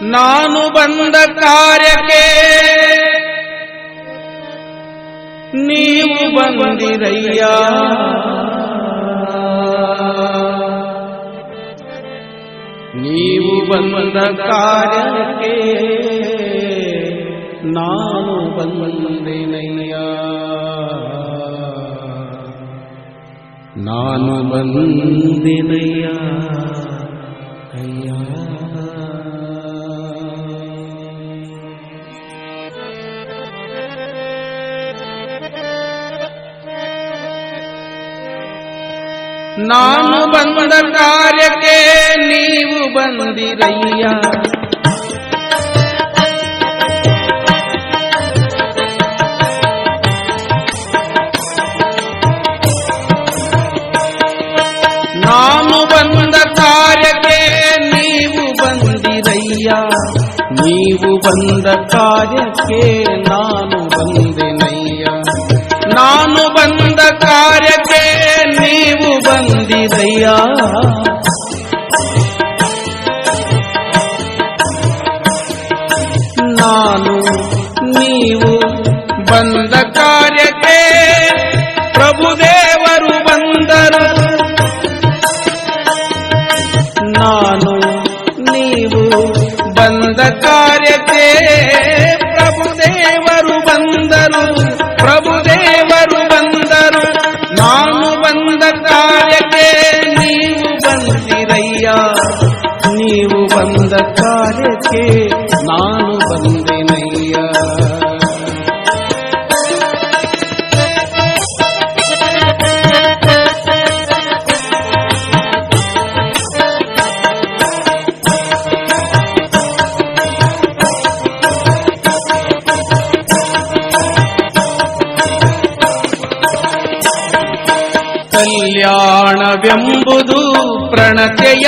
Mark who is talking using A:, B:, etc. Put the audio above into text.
A: ನಾನು ಬಂದ ಕಾರ್ಯಕ್ಕೆ ನೀವು ಬಂದಿರಯ್ಯ, ನೀವು ಬಂದ ಕಾರ್ಯಕ್ಕೆ ನಾನು ಬಂದಿನಯ್ಯ, ನಾನು ಬಂದಿನಯ್ಯ ಅಯ್ಯ. ನಾನು ಬಂದ ಕಾರ್ಯಕ್ಕೆ ನೀವು ಬಂದಿರಯ್ಯ, ನಾನು ಬಂದ ಕಾರ್ಯಕ್ಕೆ ನೀವು ಬಂದಿರಯ್ಯ, ನೀವು ಬಂದ ಕಾರ್ಯಕ್ಕೆ ನಾನು ಬಂದೆನಯ್ಯ, ನಾನು ಬಂದ ಕಾರ್ಯಕ್ಕೆ ನೀವು ಬಂದಿರಯ್ಯ. ನಾನು ನೀವು ಬಂದ ಕಾರ್ಯಕ್ಕೆ ಪ್ರಭುದೇವರು ಬಂದರು, ನಾನು ನೀವು ಬಂದ ಕಾರ್ಯಕ್ಕೆ ಪ್ರಭುದೇವರು ಬಂದರು, ಪ್ರಭುದೇವರು ಬಂದರು. ನಾನು ಬಂದ ಕಾರ್ಯಕ್ಕೆ ನೀವು ಬಂದಿರಯ್ಯ, ನೀವು ಬಂದ ಕಾರ್ಯಕ್ಕೆ ನಾನು ಬಂದೆನಯ್ಯ. ಕಲ್ಯಾಣವೆಂಬುದು ಪ್ರಣತೆಯ